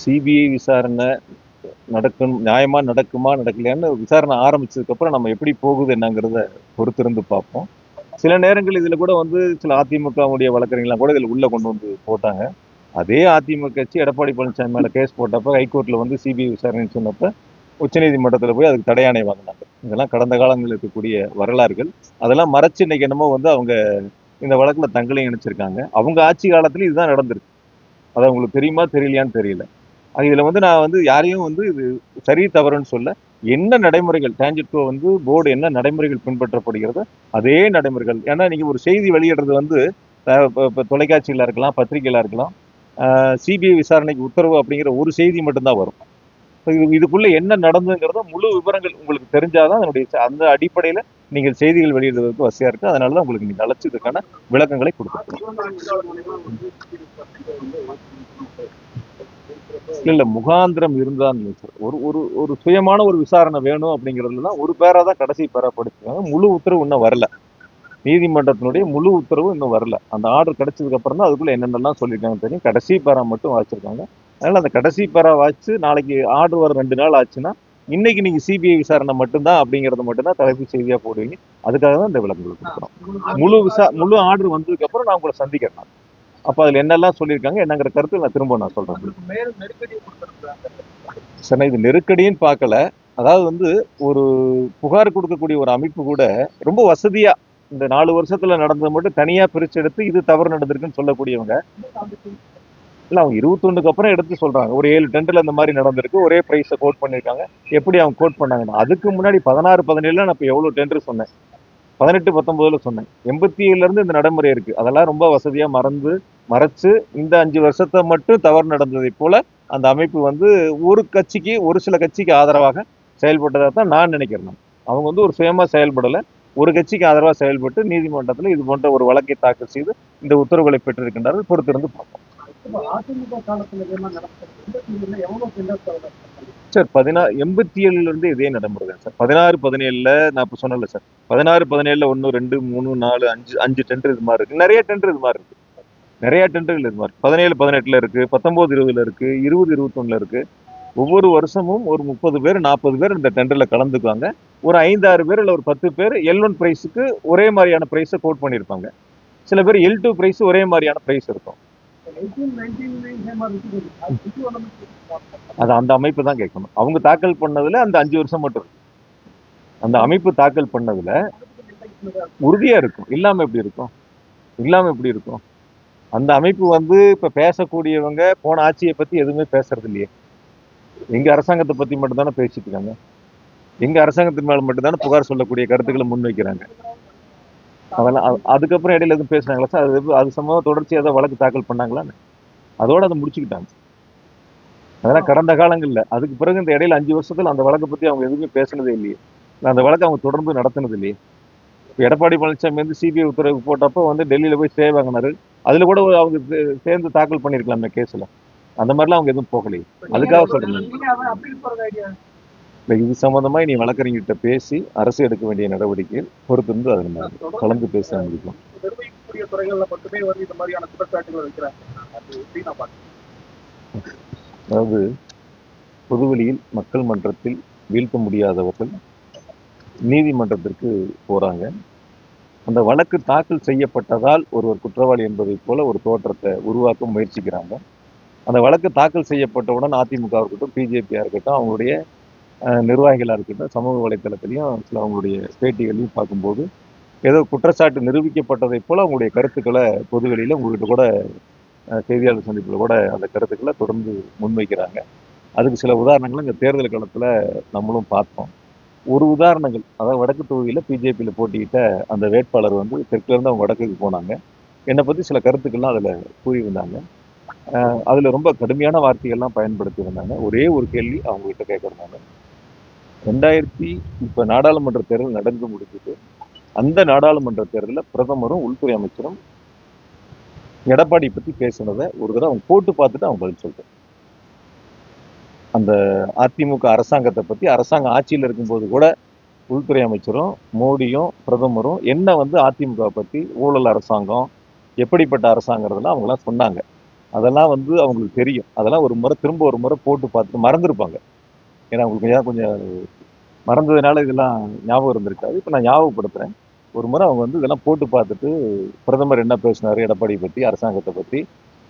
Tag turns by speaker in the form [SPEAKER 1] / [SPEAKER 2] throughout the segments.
[SPEAKER 1] CBI விசாரணை நடக்கும், நியாயமா நடக்குமா நடக்கலையான்னு விசாரணை ஆரம்பிச்சதுக்கு அப்புறம் நம்ம எப்படி போகுது என்னங்கிறத பொறுத்திருந்து பார்ப்போம். சில நேரங்கள் இதுல கூட வந்து சில அதிமுகவுடைய வழக்கறிஞர்லாம் கூட இதுல உள்ள கொண்டு வந்து போட்டாங்க. அதே அதிமுக கட்சி எடப்பாடி பழனிசாமி மேல கேஸ் போட்டப்ப ஹைகோர்ட்ல வந்து சிபிஐ விசாரணைன்னு சொன்னப்ப உச்சநீதிமன்றத்துல போய் அதுக்கு தடையாணை வாங்கினாங்க. இதெல்லாம் கடந்த காலங்களில் இருக்கக்கூடிய வரலாறுகள். அதெல்லாம் மறைச்சு இன்னைக்கு என்னமோ வந்து அவங்க இந்த வழக்குல தங்களையும் இணைச்சிருக்காங்க. அவங்க ஆட்சி காலத்துல இதுதான் நடந்திருக்கு. அது அவங்களுக்கு தெரியுமா தெரியலையான்னு தெரியல. இதுல வந்து நான் வந்து யாரையும் வந்து இது சரி தவறுன்னு சொல்ல, என்ன நடைமுறைகள் டான்ஜெட்கோ வந்து போர்டு என்ன நடைமுறைகள் பின்பற்றப்படுகிறதோ அதே நடைமுறைகள். ஏன்னா நீங்க ஒரு செய்தி வெளியிடுறது வந்து இப்ப தொலைக்காட்சியில இருக்கலாம், பத்திரிகையில இருக்கலாம், சிபிஐ விசாரணைக்கு உத்தரவு அப்படிங்கிற ஒரு செய்தி மட்டும்தான் வரும். இதுக்குள்ள என்ன நடந்ததுங்கிறத முழு விவரங்கள் உங்களுக்கு தெரிஞ்சாதான் அதனுடைய அந்த அடிப்படையில நீங்கள் செய்திகள் வெளியிடுவதற்கு வசதியா இருக்கு. அதனாலதான் உங்களுக்கு நீங்க அழைச்சதுக்கான விளக்கங்களை கொடுத்துருக்கோம். இல்ல முகாந்திரம் இருந்தான் சார். ஒரு ஒரு ஒரு சுயமான ஒரு விசாரணை வேணும் அப்படிங்கிறதுல தான் ஒரு பேரா தான் கடைசி பேரா படிச்சிருக்காங்க. முழு உத்தரவு இன்னும் வரல. நீதிமன்றத்தினுடைய முழு உத்தரவு இன்னும் வரல. அந்த ஆர்டர் கிடைச்சதுக்கு அப்புறம் தான் அதுக்குள்ள என்னென்னலாம் சொல்லியிருக்காங்கன்னு தெரியும். கடைசி பேரா மட்டும் வாசிச்சிருக்காங்க. அதனால அந்த கடைசி பேரா வாசிச்சு நாளைக்கு ஆர்டர் வர 2 நாள் ஆச்சுன்னா இன்னைக்கு நீங்க சிபிஐ விசாரணை மட்டும்தான் அப்படிங்கறது மட்டும்தான் தலைப்பு செய்தியா போடுவீங்க. அதுக்காக தான் இந்த விளக்கங்கள் கொடுக்குறோம். முழு ஆர்டர் வந்ததுக்கு அப்புறம் நான் உங்களை சந்திக்கிறேன். அப்ப அதுல என்னெல்லாம் சொல்லியிருக்காங்க என்னங்கிற கருத்து நான் திரும்ப நான் சொல்றேன். சார் இது நெருக்கடின்னு பார்க்கல. அதாவது வந்து ஒரு புகார் கொடுக்கக்கூடிய ஒரு அமைப்பு கூட ரொம்ப வசதியா இந்த 4 வருஷத்துல நடந்தது மட்டும் தனியா பிரிச்சு எடுத்து இது தவறு நடந்திருக்குன்னு சொல்லக்கூடியவங்க இல்ல. அவங்க 21க்கு அப்புறம் எடுத்து சொல்றாங்க. ஒரு 7 டெண்டர்ல இந்த மாதிரி நடந்திருக்கு, ஒரே பிரைஸை கோட் பண்ணிருக்காங்க. எப்படி அவங்க கோட் பண்ணாங்கன்னா அதுக்கு முன்னாடி 16, 17ல நான் இப்ப எவ்வளவு டெண்டர் சொன்னேன், 18, 19ல சொன்னேன். 87ல இருந்து இந்த நடைமுறை இருக்கு. அதெல்லாம் ரொம்ப வசதியா மறைச்சு இந்த 5 வருஷத்தை மட்டும் தவறு நடந்ததை போல அந்த அமைப்பு வந்து ஒரு சில கட்சிக்கு ஆதரவாக செயல்பட்டதா தான் நான் நினைக்கிறேன். அவங்க வந்து ஒரு சுயமா செயல்படல, ஒரு கட்சிக்கு ஆதரவாக செயல்பட்டு நீதிமன்றத்தில் இது போன்ற ஒரு வழக்கை தாக்கல் செய்து இந்த உத்தரவுகளை பெற்றிருக்கின்றார்கள். பொறுத்திருந்து பார்ப்போம். சார் 87ல இருந்து இதே நடைமுறை தான் சார். 16, 17ல நான் இப்ப சொன்னல சார். 16, 17ல 1, 2, 3, 4, 5 டெண்டர் இது மாதிரி இருக்கு. நிறைய டெண்டர் இது மாதிரி இருக்கு. நிறைய டெண்டர்கள் இது மாதிரி 17, 18ல இருக்கு, 19, 20ல இருக்கு, 20, 21ல இருக்கு. ஒவ்வொரு வருஷமும் ஒரு 30 பேர் 40 பேர் இந்த டெண்டர்ல கலந்துக்குவாங்க. ஒரு 5, 6 பேர் இல்ல ஒரு 10 பேர் L1 பிரைஸுக்கு ஒரே மாதிரியான பிரைஸை கோட் பண்ணியிருப்பாங்க. சில பேர் L2 பிரைஸ் ஒரே மாதிரியான பிரைஸ் இருக்கும். அது அந்த அமைப்பு தான் கேட்கணும். அவங்க தாக்கல் பண்ணதுல அந்த 5 வருஷம் மட்டும் இருக்கு. அந்த அமைப்பு தாக்கல் பண்ணதுல உறுதியா இருக்கும். இல்லாம எப்படி இருக்கும்? அந்த அமைப்பு வந்து இப்ப பேசக்கூடியவங்க போன ஆட்சியை பத்தி எதுவுமே பேசுறது இல்லையே. எங்க அரசாங்கத்தை பத்தி மட்டும் தானே பேசிட்டு இருக்காங்க. எங்க அரசாங்கத்தின் மேல மட்டும் தானே புகார் சொல்லக்கூடிய கருத்துக்களை முன்வைக்கிறாங்க. அதெல்லாம் அதுக்கப்புறம் இடையில எதுவும் பேசுனாங்களா சார்? அது சம்பந்தமா தொடர்ச்சியா ஏதாவது வழக்கு தாக்கல் பண்ணாங்களான்னு அதோட அதை முடிச்சுக்கிட்டாங்க. அதெல்லாம் கடந்த காலங்கள்ல. அதுக்கு பிறகு இந்த இடையில 5 வருஷத்துல அந்த வழக்கை பத்தி அவங்க எதுவுமே பேசுனதே இல்லையே. அந்த வழக்கை அவங்க தொடர்ந்து நடத்தினது இல்லையே. எடப்பாடி பழனிசாமி வந்து சிபிஐ உத்தரவு போட்டப்போ வந்து டெல்லியில போய் ஸ்டே வாங்கினாரு. அதுல கூட அவங்க சேர்ந்து தாக்கல் பண்ணிருக்கலாமே கேஸ்ல. அந்த மாதிரிலாம் அவங்க எதுவும் போகலையே. அதுக்காக சொல்றேன். இது சம்பந்தமா நீ வழக்கறிஞர்கிட்ட பேசி அரசு எடுக்க வேண்டிய நடவடிக்கை பொறுத்திருந்து அதை நம்ம கலந்து பேச முடியும். அதாவது பொதுவெளியில் மக்கள் மன்றத்தில் வீழ்த்த முடியாதவர்கள் நீதிமன்றத்திற்கு போறாங்க. அந்த வழக்கு தாக்கல் செய்யப்பட்டதால் ஒருவர் குற்றவாளி என்பதை போல ஒரு தோற்றத்தை உருவாக்க முயற்சிக்கிறாங்க. அந்த வழக்கு தாக்கல் செய்யப்பட்டவுடன் அதிமுக இருக்கட்டும், பிஜேபியா இருக்கட்டும், அவங்களுடைய நிர்வாகிகளா இருக்கட்டும், சமூக வலைத்தளத்திலையும் சில அவங்களுடைய பேட்டிகளையும் பார்க்கும்போது ஏதோ குற்றச்சாட்டு நிரூபிக்கப்பட்டதை போல அவங்களுடைய கருத்துக்களை பொதுவெளியில உங்ககிட்ட கூட செய்தியாளர் சந்திப்புல கூட அந்த கருத்துக்களை தொடர்ந்து முன்வைக்கிறாங்க. அதுக்கு சில உதாரணங்கள் இந்த தேர்தல் காலத்துல நம்மளும் பார்த்தோம். ஒரு உதாரணங்கள், அதாவது வடக்கு தொகுதியில பிஜேபியில போட்டியிட்ட அந்த வேட்பாளர் வந்து தெற்குல இருந்து அவங்க வடக்குக்கு போனாங்க. என்னை பத்தி சில கருத்துக்கள்லாம் அதுல கூறியிருந்தாங்க. அதுல ரொம்ப கடுமையான வார்த்தைகள்லாம் பயன்படுத்தி இருந்தாங்க. ஒரே ஒரு கேள்வி அவங்க கிட்ட கேட்கறாங்க. 2000 இப்ப நாடாளுமன்ற தேர்தல் நடந்து முடிஞ்சது. அந்த நாடாளுமன்ற தேர்தலில் பிரதமரும் உள்துறை அமைச்சரும் எடப்பாடி பத்தி பேசினதை ஒரு தடவை அவங்க போட்டு பார்த்துட்டு அவங்க பதில் சொல்றேன். அந்த அதிமுக அரசாங்கத்தை பத்தி அரசாங்கம் ஆட்சியில் இருக்கும்போது கூட உள்துறை அமைச்சரும் மோடியும் பிரதமரும் என்ன வந்து அதிமுக பற்றி ஊழல் அரசாங்கம் எப்படிப்பட்ட அரசாங்கிறதெல்லாம் அவங்களாம் சொன்னாங்க. அதெல்லாம் வந்து அவங்களுக்கு தெரியும். அதெல்லாம் ஒரு முறை திரும்ப ஒரு முறை போட்டு பார்த்துட்டு மறந்துருப்பாங்க. ஏன்னா அவங்களுக்கு ஏதாவது கொஞ்சம் மறந்ததுனால இதெல்லாம் ஞாபகம் இருந்திருக்காது. இப்போ நான் ஞாபகப்படுத்துறேன். ஒரு முறை அவங்க வந்து இதெல்லாம் போட்டு பார்த்துட்டு பிரதமர் என்ன பேசினாரு எடப்பாடி பற்றி, அரசாங்கத்தை பற்றி,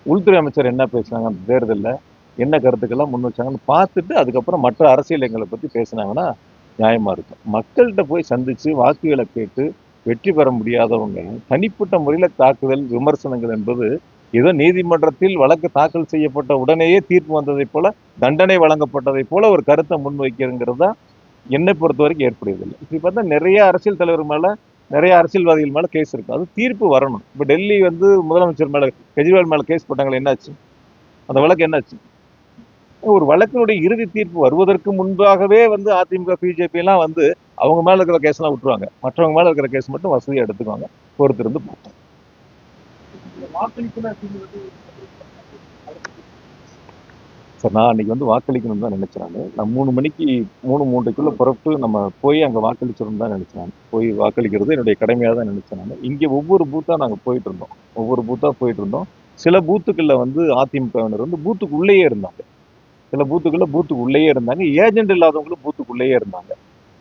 [SPEAKER 1] உள்துறை அமைச்சர் என்ன பேசினாங்க அந்த தேர்தலில், என்ன கருத்துக்கள்லாம் முன் வச்சாங்கன்னு பார்த்துட்டு அதுக்கப்புறம் மற்ற அரசியல் எங்களை பற்றி பேசினாங்கன்னா நியாயமா இருக்கும். மக்கள்கிட்ட போய் சந்திச்சு வாக்குகளை கேட்டு வெற்றி பெற முடியாதவங்க தனிப்பட்ட முறையில் தாக்குதல் விமர்சனங்கள் என்பது ஏதோ நீதிமன்றத்தில் வழக்கு தாக்கல் செய்யப்பட்ட உடனேயே தீர்ப்பு வந்ததை போல தண்டனை வழங்கப்பட்டதை போல ஒரு கருத்தை முன்வைக்கிறங்கிறது தான் என்னை பொறுத்த வரைக்கும் ஏற்படுவதில்லை. இப்படி பார்த்தா நிறைய அரசியல் தலைவர் மேல நிறைய அரசியல்வாதிகள் மேல கேஸ் இருக்கு. அது தீர்ப்பு வரணும். இப்ப டெல்லி வந்து முதலமைச்சர் மேல கெஜ்ரிவால் மேல கேஸ் போட்டாங்களே, என்னாச்சு? அந்த வழக்கு என்னாச்சு? ஒரு வழக்கினுடைய இறுதி தீர்ப்பு வருவதற்கு முன்பாகவே வந்து அதிமுக பிஜேபி எல்லாம் வந்து அவங்க மேல இருக்கிற கேஸ் எல்லாம் விட்டுருவாங்க. மற்றவங்க மேல இருக்கிற கேஸ் மட்டும் வசதியா எடுத்துக்குவாங்க. பொறுத்திருந்து பார்ப்போம். சார், நான் அன்னைக்கு வந்து வாக்களிக்கணும்னு தான் நினைச்சேன். நான் 3:03 புறப்பட்டு நம்ம போய் அங்கே வாக்களிச்சிடணும் தான் நினைச்சேன். போய் வாக்களிக்கிறது என்னுடைய கடமையாக தான் நினைச்சேன். இங்கே ஒவ்வொரு பூத்தாக நாங்கள் போயிட்டு இருந்தோம். ஒவ்வொரு பூத்தாக போயிட்டு இருந்தோம். சில பூத்துக்களில் வந்து அதிமுகவினர் வந்து பூத்துக்கு உள்ளேயே இருந்தாங்க. சில பூத்துக்கு உள்ளேயே இருந்தாங்க. ஏஜென்ட் இல்லாதவங்களும் பூத்துக்குள்ளேயே இருந்தாங்க.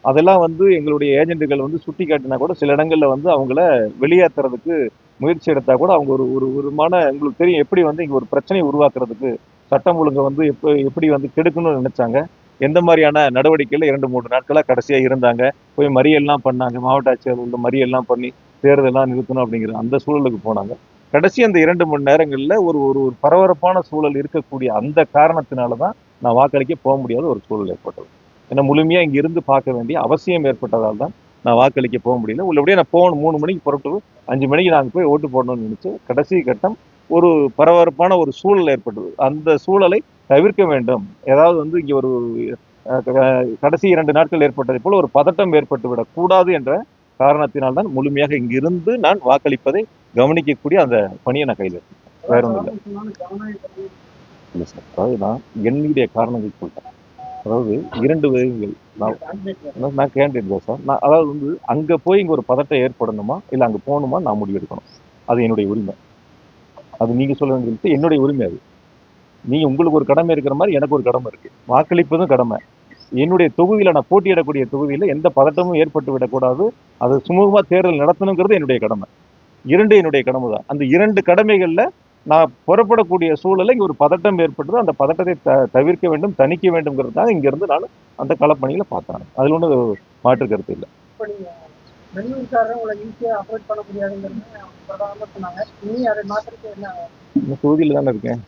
[SPEAKER 1] அதெல்லாம் வந்து எங்களுடைய ஏஜென்ட்டுகள் வந்து சுட்டி காட்டினா கூட சில இடங்கள்ல வந்து அவங்கள வெளியேற்றுறதுக்கு முயற்சி எடுத்தா கூட அவங்க ஒரு ஒரு விதமான உங்களுக்கு தெரியும் எப்படி வந்து இங்க ஒரு பிரச்சனையை உருவாக்குறதுக்கு சட்டம் ஒழுங்கை வந்து எப்படி வந்து கெடுக்கணும்னு நினைச்சாங்க. எந்த மாதிரியான நடவடிக்கைகள் 2-3 நாட்களா கடைசியா இருந்தாங்க. போய் மறியல்லாம் பண்ணாங்க. மாவட்ட ஆட்சியர் உள்ள மறியல்லாம் பண்ணி தேர்தலாம் நிறுத்தணும் அப்படிங்கிற அந்த சூழலுக்கு போனாங்க. கடைசி அந்த 2 மணி நேரங்கள்ல ஒரு ஒரு ஒரு பரபரப்பான சூழல் இருக்கக்கூடிய அந்த காரணத்தினாலதான் நான் வாக்களிக்க போக முடியாத ஒரு சூழல் ஏற்பட்டது. ஏன்னா முழுமையா இங்க இருந்து பார்க்க வேண்டிய அவசியம் ஏற்பட்டதால் தான் நான் வாக்களிக்க போக முடியல. உள்ளபடியே நான் போகணும் 3 மணிக்கு புறப்பட்டு 5 மணிக்கு நாங்கள் போய் ஓட்டு போடணும்னு நினைச்சு கடைசி கட்டம் ஒரு பரபரப்பான ஒரு சூழல் ஏற்பட்டது. அந்த சூழலை தவிர்க்க வேண்டும். ஏதாவது வந்து இங்க ஒரு கடைசி 2 நாட்கள் ஏற்பட்டதை போல ஒரு பதட்டம் ஏற்பட்டு விடக் கூடாது என்ற காரணத்தினால்தான் முழுமையாக இங்கிருந்து நான் வாக்களிப்பதை கவனிக்கக்கூடிய அந்த பணியை நான் கையில் எடுத்தேன். வேற ஒன்றும் இல்லை சார். அதாவது நான் என்னுடைய காரணங்கள் சொல்றேன். அதாவது 2 விதங்கள். நான் கேண்டேன் தான் சார். நான் அதாவது வந்து அங்க போய் இங்க ஒரு பதட்டம் ஏற்படணுமா இல்ல அங்க போகணுமா நான் முடிவெடுக்கணும். அது என்னுடைய உரிமை. அது நீங்க சொல்ல வேண்டியது என்னுடைய உரிமை. அது நீங்க உங்களுக்கு ஒரு கடமை இருக்கிற மாதிரி எனக்கு ஒரு கடமை இருக்கு. வாக்களிப்பதும் கடமை. என்னுடைய தொகுதியில நான் போட்டியிடக்கூடிய தொகுதியில எந்த பதட்டமும் ஏற்பட்டு விடக்கூடாது. அது சுமூகமா தேர்தல் நடத்தணுங்கிறது என்னுடைய கடமை. 2 என்னுடைய கடமை தான். அந்த 2 கடமைகள்ல நான் புறப்படக்கூடிய சூழலை இங்க ஒரு பதட்டம் ஏற்பட்டது. அந்த பதட்டத்தை தவிர்க்க வேண்டும், தணிக்க வேண்டும்ங்கிறதுக்காக இங்க இருந்து நான் அந்த களப்பணிகளை பார்த்தேன். அதுல ஒன்றும் மாற்று கருத்து இல்லை. தொகுதியில தானே இருக்கேன்.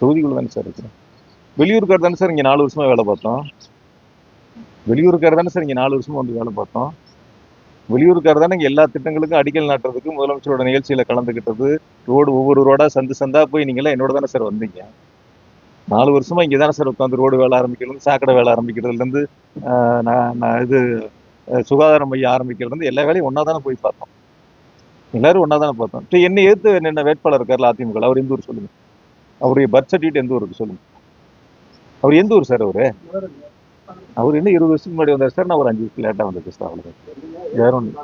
[SPEAKER 1] தொகுதிக்குள்ள தானே சார் இருக்கேன். வெளியூருக்கார் தானே சார் இங்க 4 வருஷமா வேலை பார்த்தோம். வெளியூருக்கார் தானே சார் இங்க 4 வருஷமா வந்து வேலை பார்த்தோம். வெளியூருக்கார் தானே இங்க எல்லா திட்டங்களுக்கும் அடிக்கல் நாட்டுறதுக்கு முதலமைச்சரோட நிகழ்ச்சியில கலந்துக்கிட்டது. ஒவ்வொரு ரோடா சந்தா போய் நீங்க எல்லாம் என்னோட தானே சார் வந்தீங்க. 4 வருஷமா இங்க தானே சார் உட்காந்து ரோடு வேலை ஆரம்பிக்கிறது, சாக்கடை வேலை ஆரம்பிக்கிறதுல இருந்து நான் இது சுகாதார மையம் ஆரம்பிக்கிறது இருந்து எல்லா வேலையும் ஒன்னா தானே போய் பார்த்தோம். எல்லாரும் ஒன்னா தானே பார்த்தோம். என்னை எதிர்த்து என்ன வேட்பாளர் இருக்காருல அதிமுக, அவர் எந்த ஊர் சொல்லுங்க. அவருடைய பர்த் சர்டிஃபிகேட் எந்த ஊருக்கு சொல்லுங்க. அவர் எந்த ஊர் சார்? அவர் என்ன 20 வருஷத்துக்கு முன்னாடி வந்தார் சார். நான் ஒரு 5 வருஷம் லேட்டா வந்தது சார். அவ்வளவுதான். வேற ஒன்று.